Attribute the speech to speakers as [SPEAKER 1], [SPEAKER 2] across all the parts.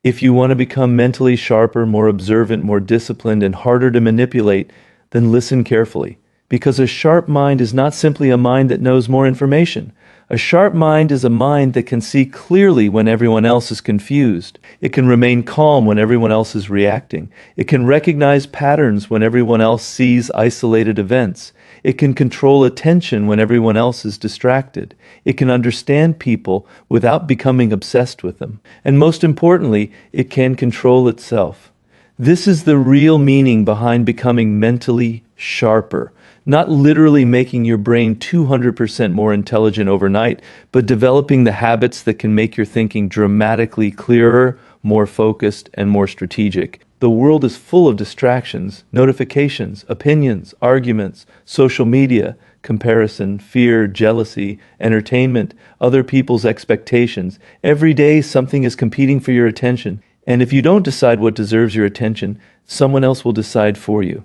[SPEAKER 1] If you want to become mentally sharper, more observant, more disciplined, and harder to manipulate, then listen carefully. Because a sharp mind is not simply a mind that knows more information. A sharp mind is a mind that can see clearly when everyone else is confused. It can remain calm when everyone else is reacting. It can recognize patterns when everyone else sees isolated events. It can control attention when everyone else is distracted. It can understand people without becoming obsessed with them. And most importantly, it can control itself. This is the real meaning behind becoming mentally sharper. Not literally making your brain 200% more intelligent overnight, but developing the habits that can make your thinking dramatically clearer, more focused, and more strategic. The world is full of distractions, notifications, opinions, arguments, social media, comparison, fear, jealousy, entertainment, other people's expectations. Every day something is competing for your attention. And if you don't decide what deserves your attention, someone else will decide for you.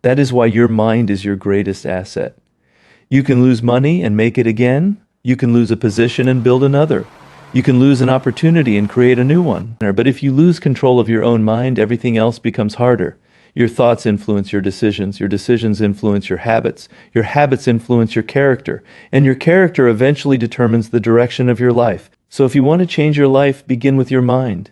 [SPEAKER 1] That is why your mind is your greatest asset. You can lose money and make it again. You can lose a position and build another. You can lose an opportunity and create a new one. But if you lose control of your own mind, everything else becomes harder. Your thoughts influence your decisions influence your habits influence your character, and your character eventually determines the direction of your life. So if you want to change your life, begin with your mind.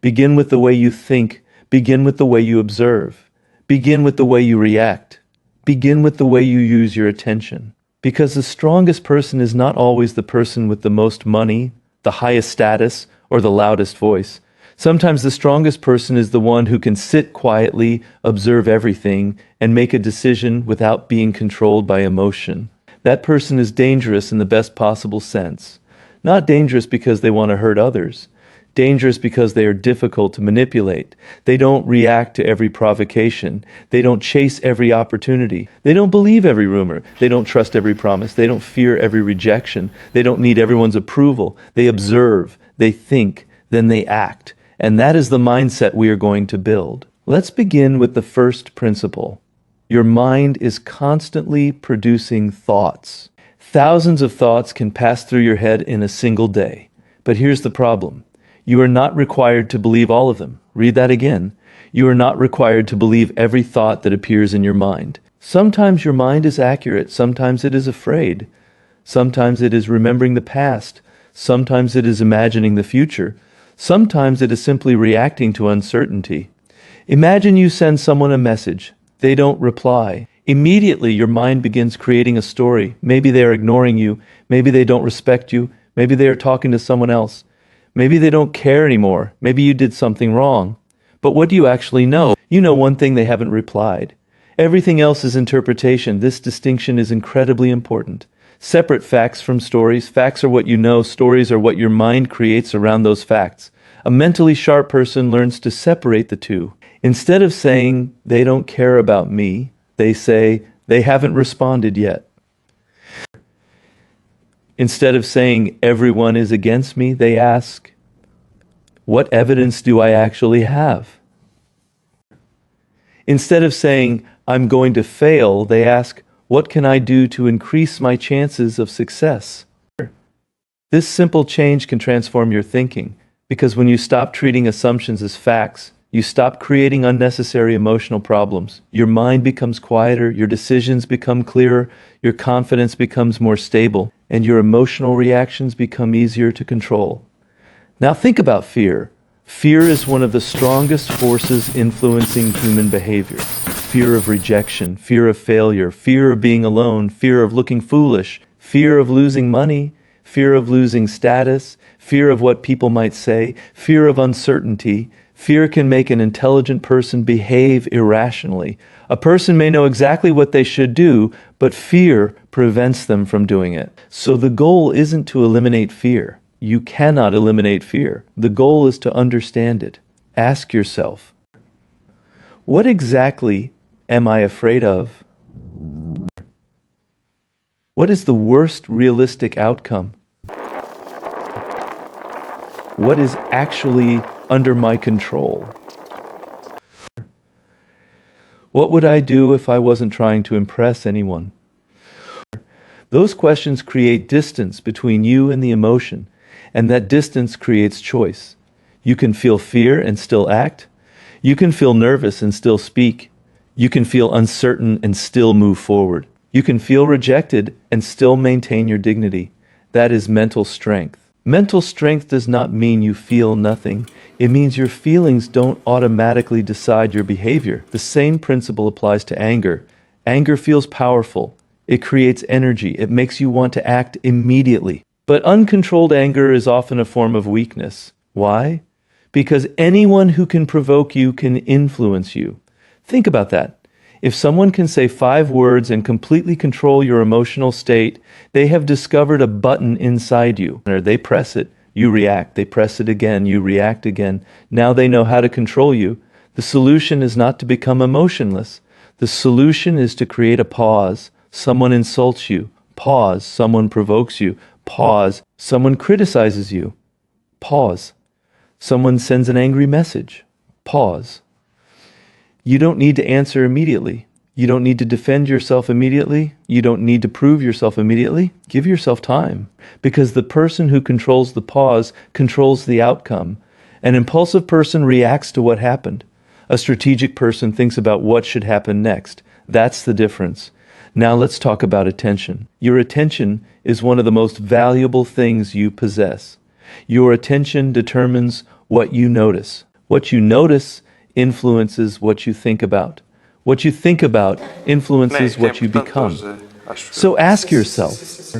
[SPEAKER 1] Begin with the way you think. Begin with the way you observe. Begin with the way you react. Begin with the way you use your attention. Because the strongest person is not always the person with the most money, the highest status, or the loudest voice. Sometimes the strongest person is the one who can sit quietly, observe everything, and make a decision without being controlled by emotion. That person is dangerous in the best possible sense. Not dangerous because they want to hurt others. Dangerous because they are difficult to manipulate. They don't react to every provocation. They don't chase every opportunity. They don't believe every rumor. They don't trust every promise. They don't fear every rejection. They don't need everyone's approval. They observe, they think, then they act. And that is the mindset we are going to build. Let's begin with the first principle. Your mind is constantly producing thoughts. Thousands of thoughts can pass through your head in a single day. But here's the problem. You are not required to believe all of them. Read that again. You are not required to believe every thought that appears in your mind. Sometimes your mind is accurate. Sometimes it is afraid. Sometimes it is remembering the past. Sometimes it is imagining the future. Sometimes it is simply reacting to uncertainty. Imagine you send someone a message. They don't reply. Immediately, your mind begins creating a story. Maybe they are ignoring you. Maybe they don't respect you. Maybe they are talking to someone else. Maybe they don't care anymore. Maybe you did something wrong. But what do you actually know? You know one thing: they haven't replied. Everything else is interpretation. This distinction is incredibly important. Separate facts from stories. Facts are what you know. Stories are what your mind creates around those facts. A mentally sharp person learns to separate the two. Instead of saying, "They don't care about me," they say, "They haven't responded yet." Instead of saying, "Everyone is against me," they ask, "What evidence do I actually have?" Instead of saying, "I'm going to fail," they ask, "What can I do to increase my chances of success?" This simple change can transform your thinking, because when you stop treating assumptions as facts, you stop creating unnecessary emotional problems. Your mind becomes quieter, your decisions become clearer, your confidence becomes more stable, and your emotional reactions become easier to control. Now think about fear. Fear is one of the strongest forces influencing human behavior. Fear of rejection, fear of failure, fear of being alone, fear of looking foolish, fear of losing money, fear of losing status, fear of what people might say, fear of uncertainty. Fear can make an intelligent person behave irrationally. A person may know exactly what they should do, but fear prevents them from doing it. So the goal isn't to eliminate fear. You cannot eliminate fear. The goal is to understand it. Ask yourself, what exactly am I afraid of? What is the worst realistic outcome? What is actually under my control? What would I do if I wasn't trying to impress anyone? Those questions create distance between you and the emotion, and that distance creates choice. You can feel fear and still act. You can feel nervous and still speak. You can feel uncertain and still move forward. You can feel rejected and still maintain your dignity. That is mental strength. Mental strength does not mean you feel nothing. It means your feelings don't automatically decide your behavior. The same principle applies to anger. Anger feels powerful. It creates energy. It makes you want to act immediately. But uncontrolled anger is often a form of weakness. Why? Because anyone who can provoke you can influence you. Think about that. If someone can say 5 words and completely control your emotional state, they have discovered a button inside you. They press it, you react. They press it again, you react again. Now they know how to control you. The solution is not to become emotionless. The solution is to create a pause. Someone insults you. Pause. Someone provokes you. Pause. Someone criticizes you. Pause. Someone sends an angry message. Pause. You don't need to answer immediately. You don't need to defend yourself immediately. You don't need to prove yourself immediately. Give yourself time. Because the person who controls the pause controls the outcome. An impulsive person reacts to what happened. A strategic person thinks about what should happen next. That's the difference. Now let's talk about attention. Your attention is one of the most valuable things you possess. Your attention determines what you notice. What you notice influences what you think about. What you think about influences what you become. So ask yourself,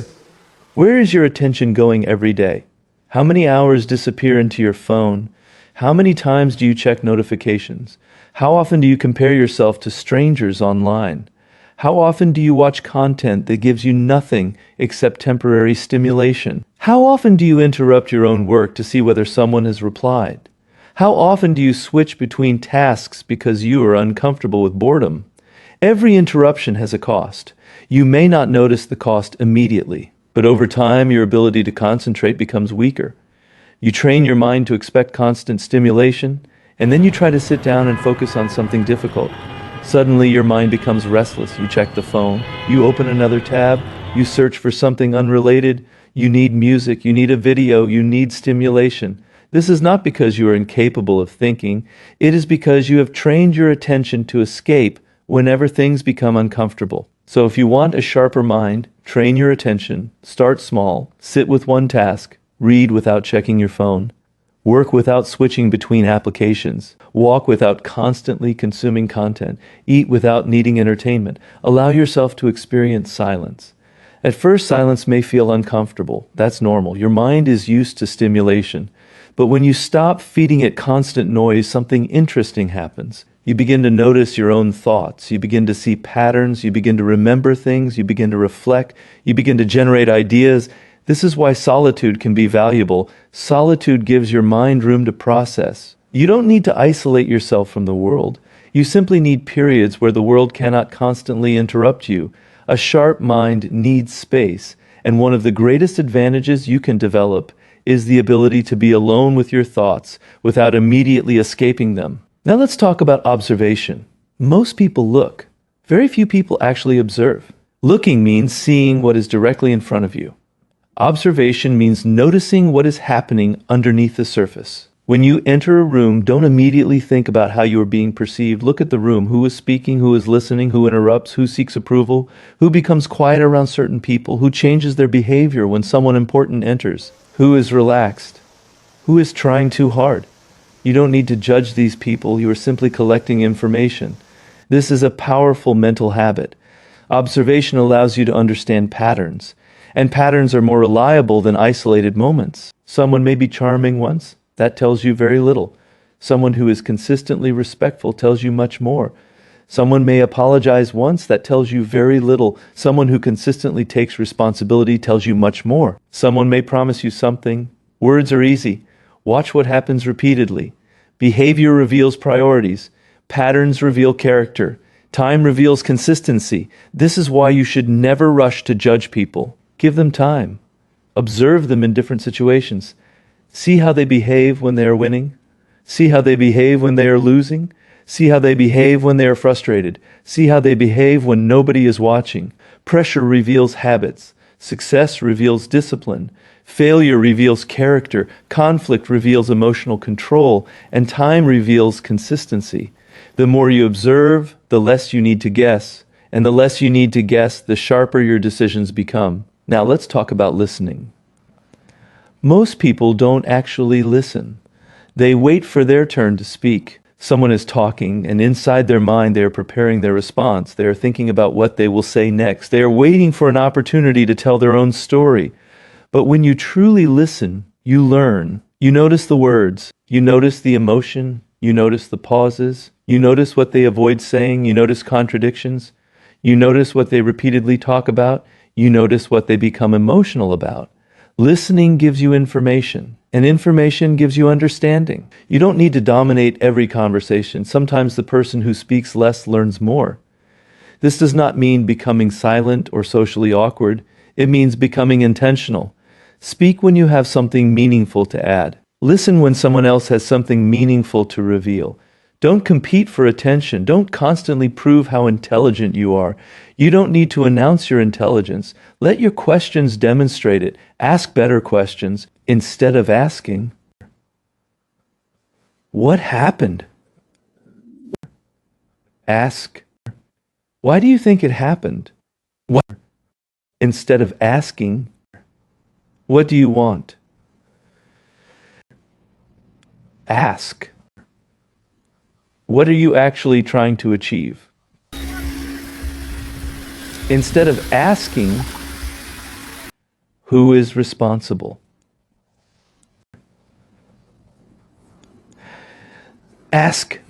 [SPEAKER 1] where is your attention going every day? How many hours disappear into your phone? How many times do you check notifications? How often do you compare yourself to strangers online? How often do you watch content that gives you nothing except temporary stimulation? How often do you interrupt your own work to see whether someone has replied? How often do you switch between tasks because you are uncomfortable with boredom? Every interruption has a cost. You may not notice the cost immediately, but over time your ability to concentrate becomes weaker. You train your mind to expect constant stimulation, and then you try to sit down and focus on something difficult. Suddenly your mind becomes restless. You check the phone, you open another tab, you search for something unrelated, you need music, you need a video, you need stimulation. This is not because you are incapable of thinking. It is because you have trained your attention to escape whenever things become uncomfortable. So if you want a sharper mind, train your attention, start small, sit with one task, read without checking your phone, work without switching between applications, walk without constantly consuming content, eat without needing entertainment. Allow yourself to experience silence. At first, silence may feel uncomfortable. That's normal. Your mind is used to stimulation. But when you stop feeding it constant noise, something interesting happens. You begin to notice your own thoughts. You begin to see patterns. You begin to remember things. You begin to reflect. You begin to generate ideas. This is why solitude can be valuable. Solitude gives your mind room to process. You don't need to isolate yourself from the world. You simply need periods where the world cannot constantly interrupt you. A sharp mind needs space, and one of the greatest advantages you can develop is the ability to be alone with your thoughts without immediately escaping them. Now let's talk about observation. Most people look. Very few people actually observe. Looking means seeing what is directly in front of you. Observation means noticing what is happening underneath the surface. When you enter a room, don't immediately think about how you are being perceived. Look at the room. Who is speaking? Who is listening? Who interrupts? Who seeks approval? Who becomes quiet around certain people? Who changes their behavior when someone important enters? Who is relaxed? Who is trying too hard? You don't need to judge these people. You are simply collecting information. This is a powerful mental habit. Observation allows you to understand patterns, and patterns are more reliable than isolated moments. Someone may be charming once. That tells you very little. Someone who is consistently respectful tells you much more. Someone may apologize once. That tells you very little. Someone who consistently takes responsibility tells you much more. Someone may promise you something. Words are easy. Watch what happens repeatedly. Behavior reveals priorities. Patterns reveal character. Time reveals consistency. This is why you should never rush to judge people. Give them time. Observe them in different situations. See how they behave when they are winning. See how they behave when they are losing. See how they behave when they are frustrated. See how they behave when nobody is watching. Pressure reveals habits. Success reveals discipline. Failure reveals character. Conflict reveals emotional control. And time reveals consistency. The more you observe, the less you need to guess. And the less you need to guess, the sharper your decisions become. Now let's talk about listening. Most people don't actually listen. They wait for their turn to speak. Someone is talking, and inside their mind they are preparing their response. They are thinking about what they will say next. They are waiting for an opportunity to tell their own story. But when you truly listen, you learn. You notice the words. You notice the emotion. You notice the pauses. You notice what they avoid saying. You notice contradictions. You notice what they repeatedly talk about. You notice what they become emotional about. Listening gives you information, and information gives you understanding. You don't need to dominate every conversation. Sometimes the person who speaks less learns more. This does not mean becoming silent or socially awkward. It means becoming intentional. Speak when you have something meaningful to add. Listen when someone else has something meaningful to reveal. Don't compete for attention. Don't constantly prove how intelligent you are. You don't need to announce your intelligence. Let your questions demonstrate it. Ask better questions instead of asking, "What happened?" Ask, "Why do you think it happened?" What? Instead of asking, "What do you want?" Ask, "What are you actually trying to achieve?" Instead of asking, "Who is responsible?" Ask,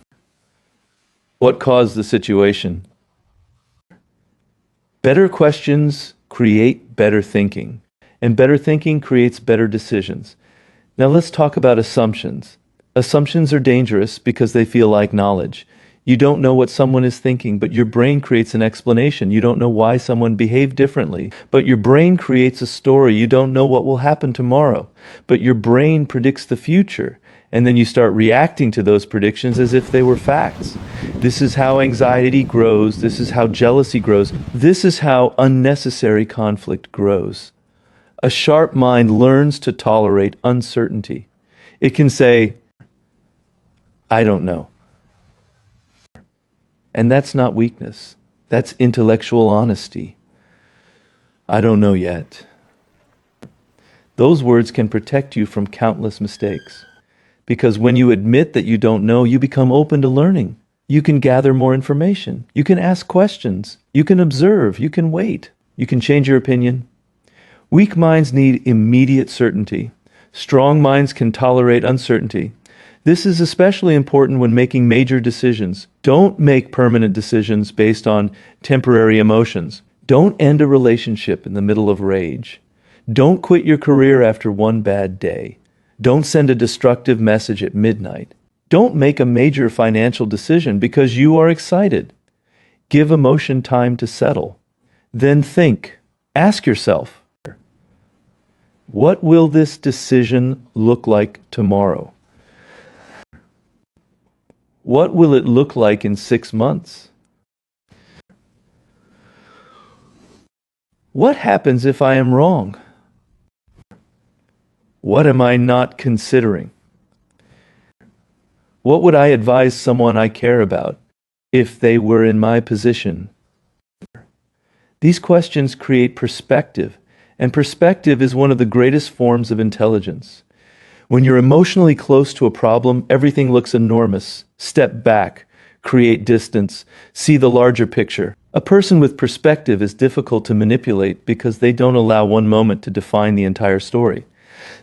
[SPEAKER 1] "What caused the situation?" Better questions create better thinking, and better thinking creates better decisions. Now let's talk about assumptions. Assumptions are dangerous because they feel like knowledge. You don't know what someone is thinking, but your brain creates an explanation. You don't know why someone behaved differently, but your brain creates a story. You don't know what will happen tomorrow, but your brain predicts the future, and then you start reacting to those predictions as if they were facts. This is how anxiety grows. This is how jealousy grows. This is how unnecessary conflict grows. A sharp mind learns to tolerate uncertainty. It can say, "I don't know." And that's not weakness. That's intellectual honesty. "I don't know yet." Those words can protect you from countless mistakes. Because when you admit that you don't know, you become open to learning. You can gather more information. You can ask questions. You can observe. You can wait. You can change your opinion. Weak minds need immediate certainty. Strong minds can tolerate uncertainty. This is especially important when making major decisions. Don't make permanent decisions based on temporary emotions. Don't end a relationship in the middle of rage. Don't quit your career after one bad day. Don't send a destructive message at midnight. Don't make a major financial decision because you are excited. Give emotion time to settle. Then think. Ask yourself, what will this decision look like tomorrow? What will it look like in 6 months? What happens if I am wrong? What am I not considering? What would I advise someone I care about if they were in my position? These questions create perspective, and perspective is one of the greatest forms of intelligence. When you're emotionally close to a problem, everything looks enormous. Step back, create distance, see the larger picture. A person with perspective is difficult to manipulate because they don't allow one moment to define the entire story.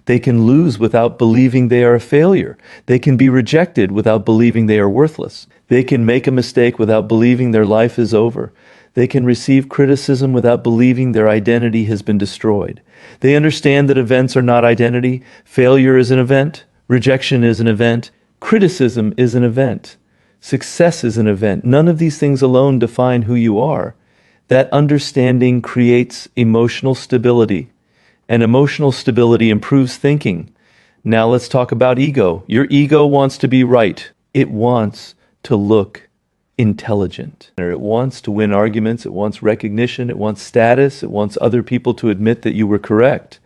[SPEAKER 1] They can lose without believing they are a failure. They can be rejected without believing they are worthless. They can make a mistake without believing their life is over. They can receive criticism without believing their identity has been destroyed. They understand that events are not identity. Failure is an event. Rejection is an event. Criticism is an event. Success is an event. None of these things alone define who you are. That understanding creates emotional stability, and emotional stability improves thinking. Now let's talk about ego. Your ego wants to be right. It wants to look intelligent. It wants to win arguments, it wants recognition, it wants status, it wants other people to admit that you were correct.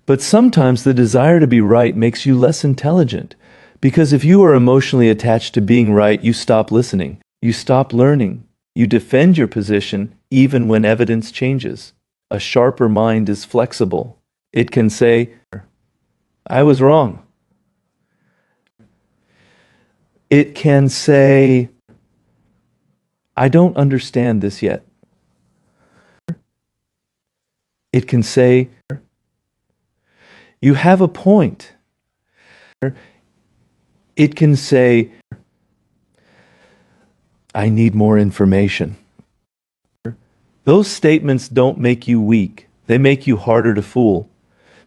[SPEAKER 1] But sometimes the desire to be right makes you less intelligent, because if you are emotionally attached to being right, you stop listening, you stop learning, you defend your position even when evidence changes. A sharper mind is flexible. It can say, I was wrong. It can say, I don't understand this yet. It can say, you have a point. It can say, I need more information. Those statements don't make you weak. They make you harder to fool,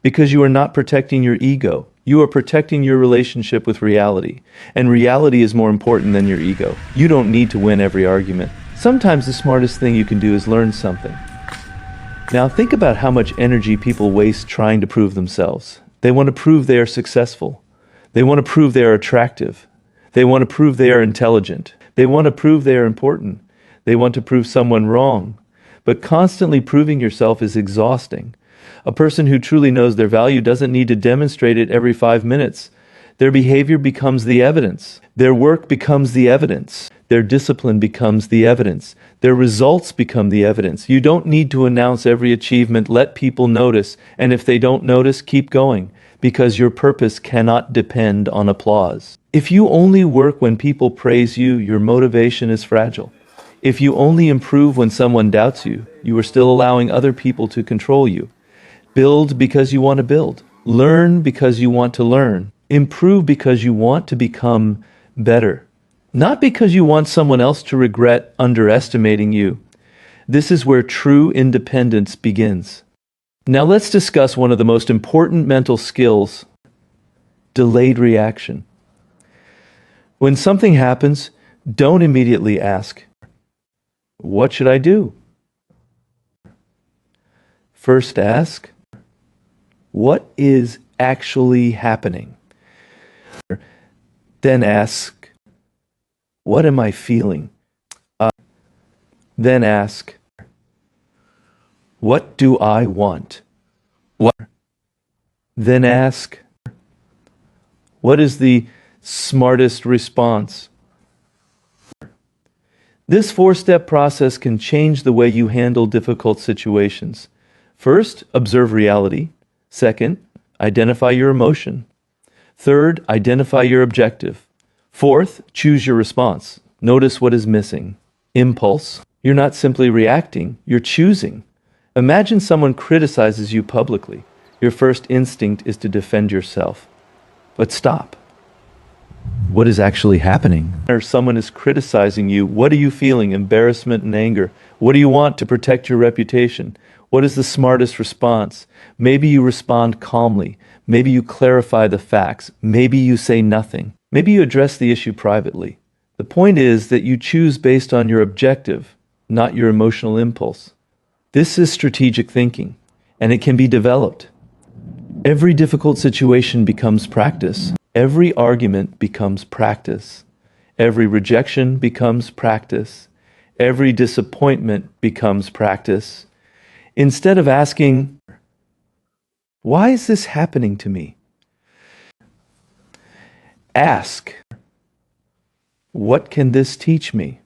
[SPEAKER 1] because you are not protecting your ego. You are protecting your relationship with reality, and reality is more important than your ego. You don't need to win every argument. Sometimes the smartest thing you can do is learn something. Now think about how much energy people waste trying to prove themselves. They want to prove they are successful. They want to prove they are attractive. They want to prove they are intelligent. They want to prove they are important. They want to prove someone wrong. But constantly proving yourself is exhausting. A person who truly knows their value doesn't need to demonstrate it every 5 minutes. Their behavior becomes the evidence. Their work becomes the evidence. Their discipline becomes the evidence. Their results become the evidence. You don't need to announce every achievement. Let people notice. And if they don't notice, keep going, because your purpose cannot depend on applause. If you only work when people praise you, your motivation is fragile. If you only improve when someone doubts you, you are still allowing other people to control you. Build because you want to build. Learn because you want to learn. Improve because you want to become better. Not because you want someone else to regret underestimating you. This is where true independence begins. Now let's discuss one of the most important mental skills: delayed reaction. When something happens, don't immediately ask, what should I do? First ask, what is actually happening? Then ask, what am I feeling? Then ask, what do I want? Then ask, what is the smartest response? This 4-step process can change the way you handle difficult situations. First, observe reality. Second, identify your emotion. Third, identify your objective. Fourth, choose your response. Notice what is missing. Impulse. You're not simply reacting, you're choosing. Imagine someone criticizes you publicly. Your first instinct is to defend yourself. But stop. What is actually happening? Or someone is criticizing you. What are you feeling? Embarrassment and anger. What do you want to protect your reputation? What is the smartest response? Maybe you respond calmly. Maybe you clarify the facts. Maybe you say nothing. Maybe you address the issue privately. The point is that you choose based on your objective, not your emotional impulse. This is strategic thinking, and it can be developed. Every difficult situation becomes practice. Every argument becomes practice. Every rejection becomes practice. Every disappointment becomes practice. Instead of asking, why is this happening to me? Ask, what can this teach me?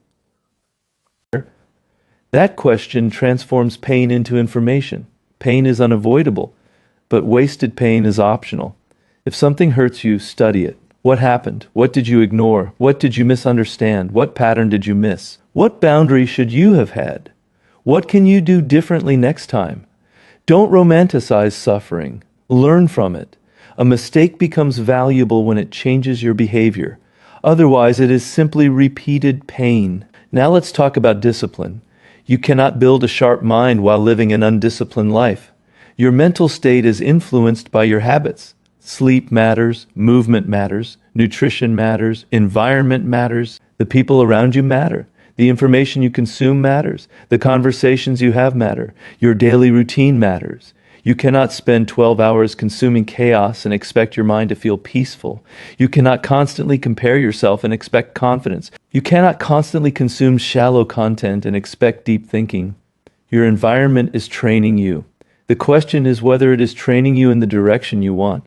[SPEAKER 1] That question transforms pain into information. Pain is unavoidable, but wasted pain is optional. If something hurts you, study it. What happened? What did you ignore? What did you misunderstand? What pattern did you miss? What boundary should you have had? What can you do differently next time? Don't romanticize suffering. Learn from it. A mistake becomes valuable when it changes your behavior. Otherwise, it is simply repeated pain. Now let's talk about discipline. You cannot build a sharp mind while living an undisciplined life. Your mental state is influenced by your habits. Sleep matters, movement matters, nutrition matters, environment matters, the people around you matter, the information you consume matters, the conversations you have matter, your daily routine matters. You cannot spend 12 hours consuming chaos and expect your mind to feel peaceful. You cannot constantly compare yourself and expect confidence. You cannot constantly consume shallow content and expect deep thinking. Your environment is training you. The question is whether it is training you in the direction you want.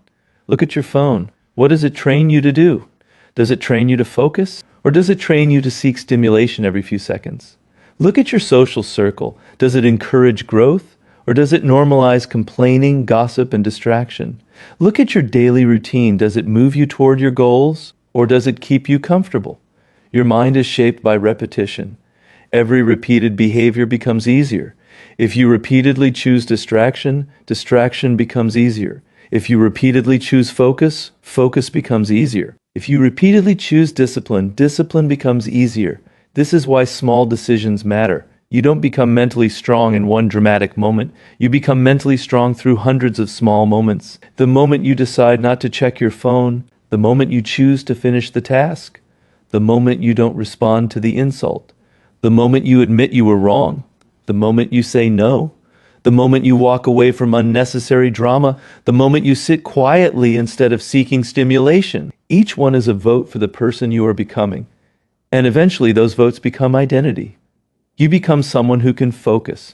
[SPEAKER 1] Look at your phone. What does it train you to do? Does it train you to focus? Or does it train you to seek stimulation every few seconds? Look at your social circle. Does it encourage growth? Or does it normalize complaining, gossip, and distraction? Look at your daily routine. Does it move you toward your goals? Or does it keep you comfortable? Your mind is shaped by repetition. Every repeated behavior becomes easier. If you repeatedly choose distraction, distraction becomes easier. If you repeatedly choose focus, focus becomes easier. If you repeatedly choose discipline, discipline becomes easier. This is why small decisions matter. You don't become mentally strong in one dramatic moment. You become mentally strong through hundreds of small moments. The moment you decide not to check your phone, the moment you choose to finish the task, the moment you don't respond to the insult, the moment you admit you were wrong, the moment you say no, the moment you walk away from unnecessary drama, the moment you sit quietly instead of seeking stimulation. Each one is a vote for the person you are becoming. And eventually those votes become identity. You become someone who can focus,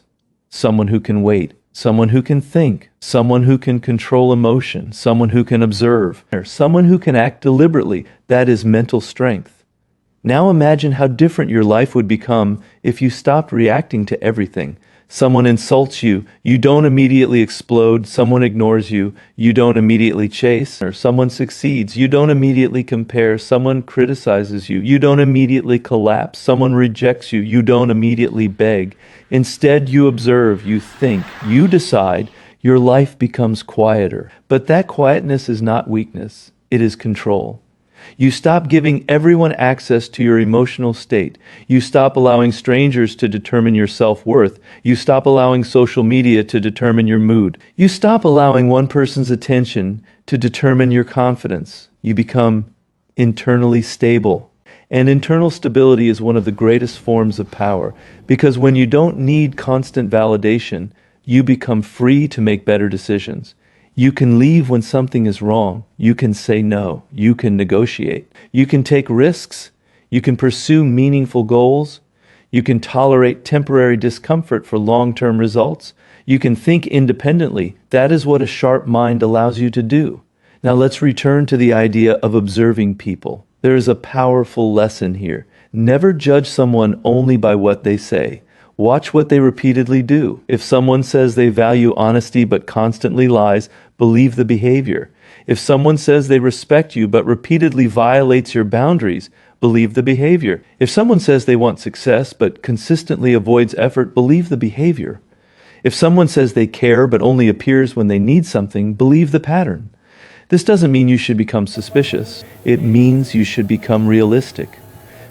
[SPEAKER 1] someone who can wait, someone who can think, someone who can control emotion, someone who can observe, or someone who can act deliberately. That is mental strength. Now imagine how different your life would become if you stopped reacting to everything. Someone insults you, you don't immediately explode. Someone ignores you, you don't immediately chase. Or someone succeeds, you don't immediately compare. Someone criticizes you, you don't immediately collapse. Someone rejects you, you don't immediately beg. Instead, you observe, you think, you decide. Your life becomes quieter. But that quietness is not weakness, it is control. You stop giving everyone access to your emotional state. You stop allowing strangers to determine your self-worth. You stop allowing social media to determine your mood. You stop allowing one person's attention to determine your confidence. You become internally stable. And internal stability is one of the greatest forms of power, because when you don't need constant validation, you become free to make better decisions. You can leave when something is wrong. You can say no. You can negotiate. You can take risks. You can pursue meaningful goals. You can tolerate temporary discomfort for long-term results. You can think independently. That is what a sharp mind allows you to do. Now let's return to the idea of observing people. There is a powerful lesson here. Never judge someone only by what they say. Watch what they repeatedly do. If someone says they value honesty but constantly lies, believe the behavior. If someone says they respect you but repeatedly violates your boundaries, believe the behavior. If someone says they want success but consistently avoids effort, believe the behavior. If someone says they care but only appears when they need something, believe the pattern. This doesn't mean you should become suspicious. It means you should become realistic.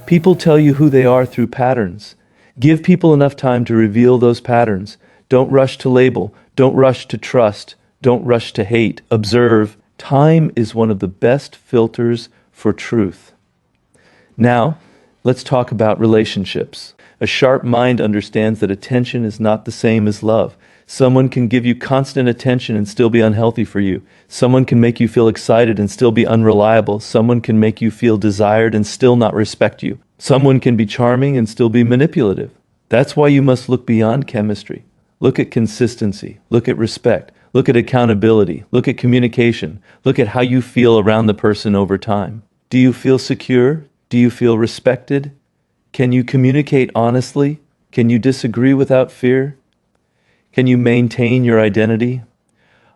[SPEAKER 1] People tell you who they are through patterns. Give people enough time to reveal those patterns. Don't rush to label. Don't rush to trust. Don't rush to hate. Observe. Time is one of the best filters for truth. Now, let's talk about relationships. A sharp mind understands that attention is not the same as love. Someone can give you constant attention and still be unhealthy for you. Someone can make you feel excited and still be unreliable. Someone can make you feel desired and still not respect you. Someone can be charming and still be manipulative. That's why you must look beyond chemistry. Look at consistency. Look at respect. Look at accountability. Look at communication. Look at how you feel around the person over time. Do you feel secure? Do you feel respected? Can you communicate honestly? Can you disagree without fear? Can you maintain your identity?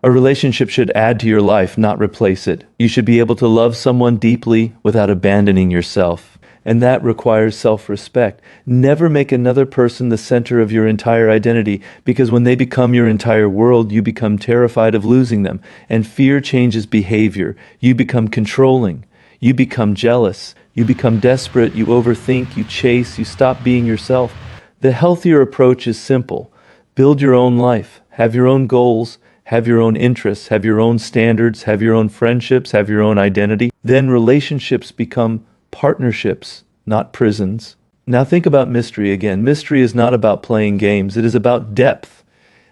[SPEAKER 1] A relationship should add to your life, not replace it. You should be able to love someone deeply without abandoning yourself. And that requires self-respect. Never make another person the center of your entire identity, because when they become your entire world, you become terrified of losing them. And fear changes behavior. You become controlling. You become jealous. You become desperate. You overthink. You chase. You stop being yourself. The healthier approach is simple. Build your own life. Have your own goals. Have your own interests. Have your own standards. Have your own friendships. Have your own identity. Then relationships become partnerships, not prisons. Now think about mystery again. Mystery is not about playing games. It is about depth.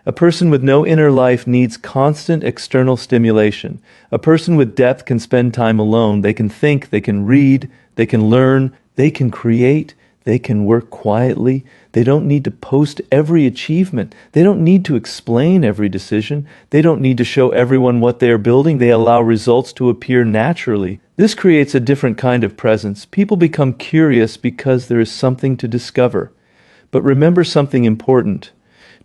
[SPEAKER 1] A person with no inner life needs constant external stimulation. A person with depth can spend time alone. They can think, they can read, they can learn, they can create, they can work quietly. They don't need to post every achievement. They don't need to explain every decision. They don't need to show everyone what they are building. They allow results to appear naturally. This creates a different kind of presence. People become curious because there is something to discover. But remember something important.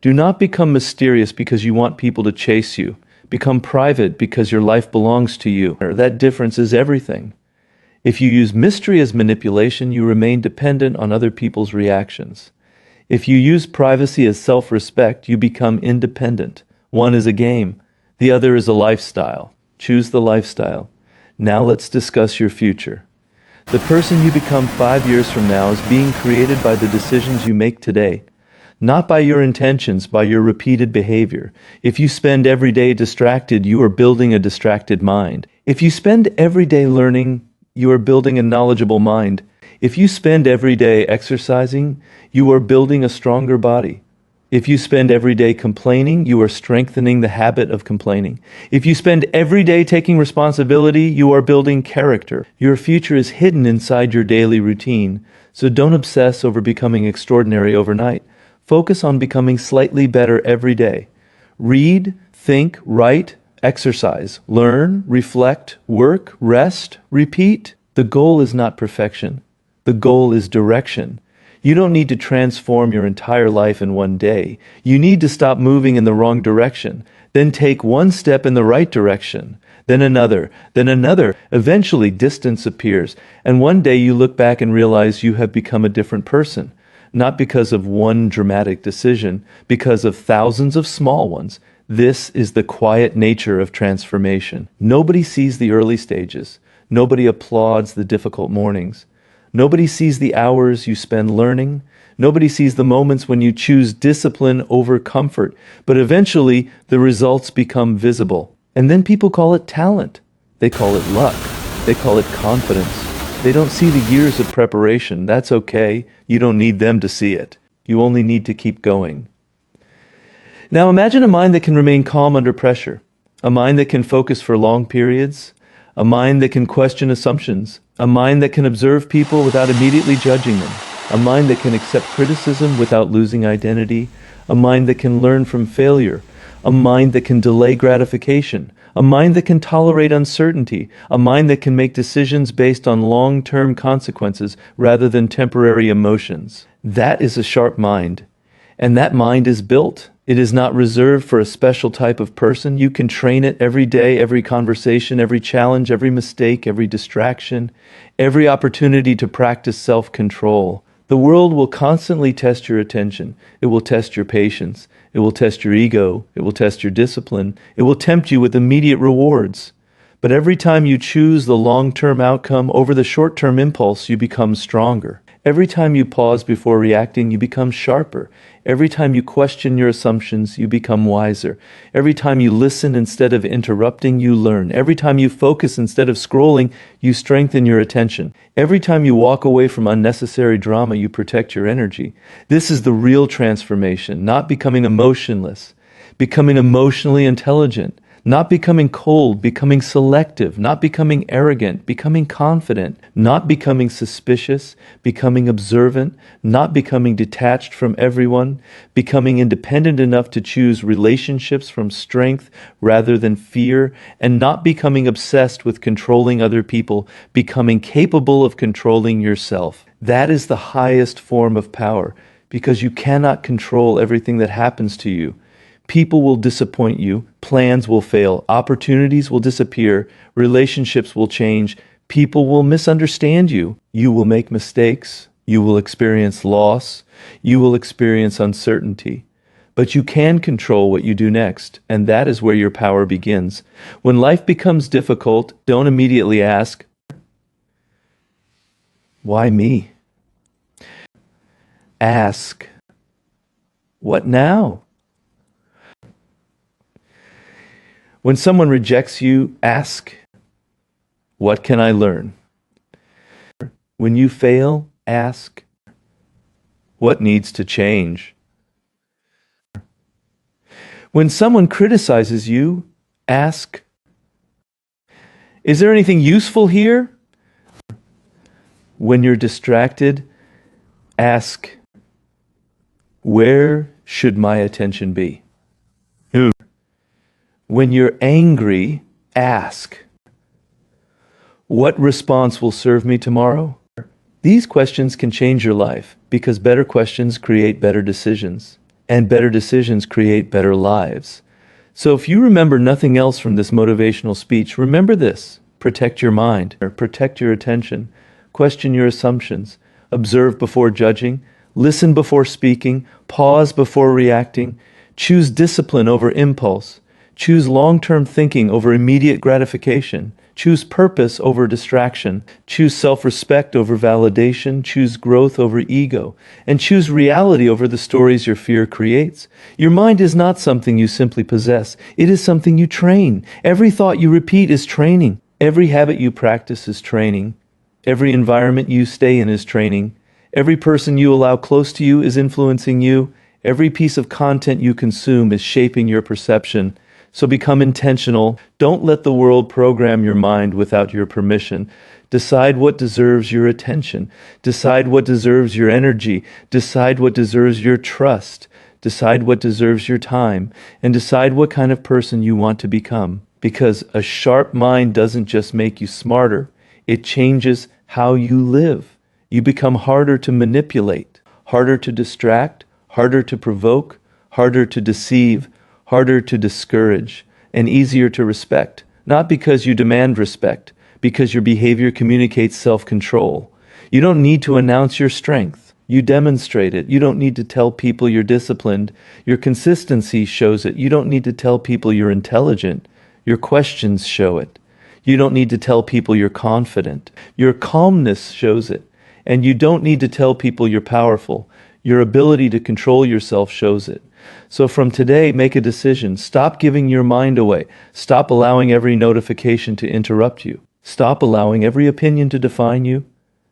[SPEAKER 1] Do not become mysterious because you want people to chase you. Become private because your life belongs to you. That difference is everything. If you use mystery as manipulation, you remain dependent on other people's reactions. If you use privacy as self-respect, you become independent. One is a game, the other is a lifestyle. Choose the lifestyle. Now let's discuss your future. The person you become 5 years from now is being created by the decisions you make today. Not by your intentions, by your repeated behavior. If you spend every day distracted, you are building a distracted mind. If you spend every day learning, you are building a knowledgeable mind. If you spend every day exercising, you are building a stronger body. If you spend every day complaining, you are strengthening the habit of complaining. If you spend every day taking responsibility, you are building character. Your future is hidden inside your daily routine, so don't obsess over becoming extraordinary overnight. Focus on becoming slightly better every day. Read, think, write, exercise, learn, reflect, work, rest, repeat. The goal is not perfection. The goal is direction. You don't need to transform your entire life in one day. You need to stop moving in the wrong direction, then take one step in the right direction, then another, then another. Eventually, distance appears, and one day you look back and realize you have become a different person. Not because of one dramatic decision, because of thousands of small ones. This is the quiet nature of transformation. Nobody sees the early stages. Nobody applauds the difficult mornings. Nobody sees the hours you spend learning. Nobody sees the moments when you choose discipline over comfort. But eventually, the results become visible. And then people call it talent. They call it luck. They call it confidence. They don't see the years of preparation. That's okay. You don't need them to see it. You only need to keep going. Now imagine a mind that can remain calm under pressure, a mind that can focus for long periods, a mind that can question assumptions, a mind that can observe people without immediately judging them, a mind that can accept criticism without losing identity, a mind that can learn from failure, a mind that can delay gratification, a mind that can tolerate uncertainty, a mind that can make decisions based on long-term consequences rather than temporary emotions. That is a sharp mind, and that mind is built. It is not reserved for a special type of person. You can train it every day, every conversation, every challenge, every mistake, every distraction, every opportunity to practice self-control. The world will constantly test your attention. It will test your patience. It will test your ego. It will test your discipline. It will tempt you with immediate rewards. But every time you choose the long-term outcome over the short-term impulse, you become stronger. Every time you pause before reacting, you become sharper. Every time you question your assumptions, you become wiser. Every time you listen instead of interrupting, you learn. Every time you focus instead of scrolling, you strengthen your attention. Every time you walk away from unnecessary drama, you protect your energy. This is the real transformation, not becoming emotionless, becoming emotionally intelligent. Not becoming cold, becoming selective, not becoming arrogant, becoming confident, not becoming suspicious, becoming observant, not becoming detached from everyone, becoming independent enough to choose relationships from strength rather than fear, and not becoming obsessed with controlling other people, becoming capable of controlling yourself. That is the highest form of power, because you cannot control everything that happens to you. People will disappoint you, plans will fail, opportunities will disappear, relationships will change, people will misunderstand you, you will make mistakes, you will experience loss, you will experience uncertainty. But you can control what you do next, and that is where your power begins. When life becomes difficult, don't immediately ask, "Why me?" Ask, "What now?" When someone rejects you, ask, "What can I learn?" When you fail, ask, "What needs to change?" When someone criticizes you, ask, is there anything useful here? When you're distracted, ask, where should my attention be? When you're angry, ask, what response will serve me tomorrow? These questions can change your life because better questions create better decisions, and better decisions create better lives. So if you remember nothing else from this motivational speech, remember this. Protect your mind, or protect your attention, question your assumptions, observe before judging, listen before speaking, pause before reacting, choose discipline over impulse, choose long-term thinking over immediate gratification, choose purpose over distraction, choose self-respect over validation, choose growth over ego, and choose reality over the stories your fear creates. Your mind is not something you simply possess. It is something you train. Every thought you repeat is training. Every habit you practice is training. Every environment you stay in is training. Every person you allow close to you is influencing you. Every piece of content you consume is shaping your perception. So become intentional. Don't let the world program your mind without your permission. Decide what deserves your attention. Decide what deserves your energy. Decide what deserves your trust. Decide what deserves your time. And decide what kind of person you want to become. Because a sharp mind doesn't just make you smarter, it changes how you live. You become harder to manipulate, harder to distract, harder to provoke, harder to deceive, harder to discourage, and easier to respect. Not because you demand respect, because your behavior communicates self-control. You don't need to announce your strength. You demonstrate it. You don't need to tell people you're disciplined. Your consistency shows it. You don't need to tell people you're intelligent. Your questions show it. You don't need to tell people you're confident. Your calmness shows it. And you don't need to tell people you're powerful. Your ability to control yourself shows it. So from today, make a decision. Stop giving your mind away. Stop allowing every notification to interrupt you. Stop allowing every opinion to define you.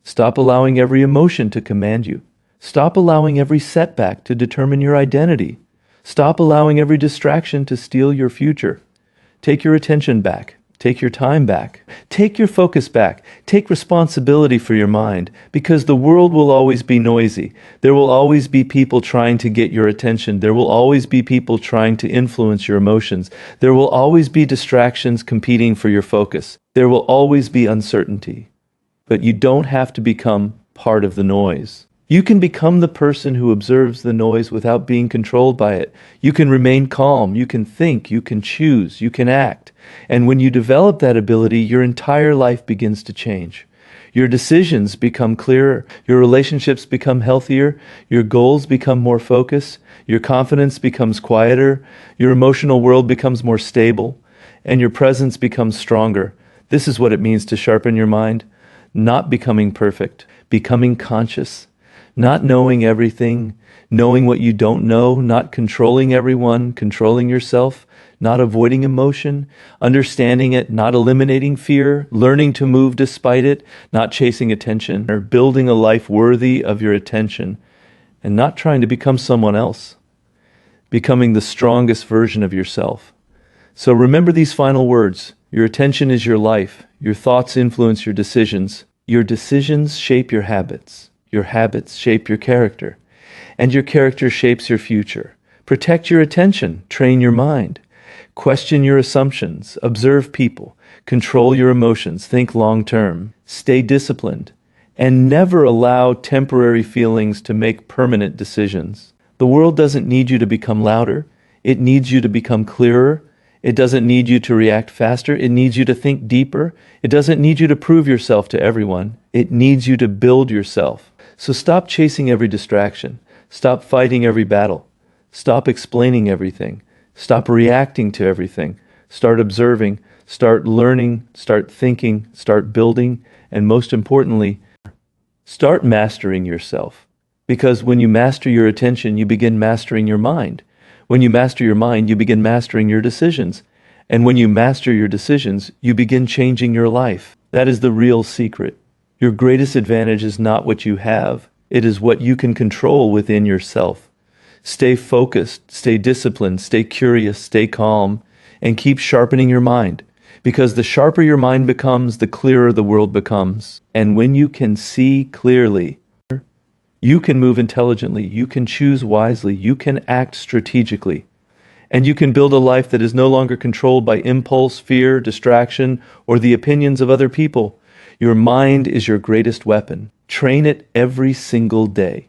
[SPEAKER 1] Stop allowing every emotion to command you. Stop allowing every setback to determine your identity. Stop allowing every distraction to steal your future. Take your attention back. Take your time back. Take your focus back. Take responsibility for your mind, because the world will always be noisy. There will always be people trying to get your attention. There will always be people trying to influence your emotions. There will always be distractions competing for your focus. There will always be uncertainty. But you don't have to become part of the noise. You can become the person who observes the noise without being controlled by it. You can remain calm. You can think. You can choose. You can act. And when you develop that ability, your entire life begins to change. Your decisions become clearer. Your relationships become healthier. Your goals become more focused. Your confidence becomes quieter. Your emotional world becomes more stable. And your presence becomes stronger. This is what it means to sharpen your mind. Not becoming perfect. Becoming conscious. Not knowing everything, knowing what you don't know, not controlling everyone, controlling yourself, not avoiding emotion, understanding it, not eliminating fear, learning to move despite it, not chasing attention, or building a life worthy of your attention, and not trying to become someone else, becoming the strongest version of yourself. So remember these final words. Your attention is your life. Your thoughts influence your decisions. Your decisions shape your habits. Your habits shape your character, and your character shapes your future. Protect your attention, train your mind, question your assumptions, observe people, control your emotions, think long-term, stay disciplined, and never allow temporary feelings to make permanent decisions. The world doesn't need you to become louder. It needs you to become clearer. It doesn't need you to react faster. It needs you to think deeper. It doesn't need you to prove yourself to everyone. It needs you to build yourself. So stop chasing every distraction. Stop fighting every battle. Stop explaining everything. Stop reacting to everything. Start observing. Start learning. Start thinking. Start building. And most importantly, start mastering yourself. Because when you master your attention, you begin mastering your mind. When you master your mind, you begin mastering your decisions. And when you master your decisions, you begin changing your life. That is the real secret. Your greatest advantage is not what you have. It is what you can control within yourself. Stay focused, stay disciplined, stay curious, stay calm, and keep sharpening your mind. Because the sharper your mind becomes, the clearer the world becomes. And when you can see clearly, you can move intelligently, you can choose wisely, you can act strategically, and you can build a life that is no longer controlled by impulse, fear, distraction, or the opinions of other people. Your mind is your greatest weapon. Train it every single day.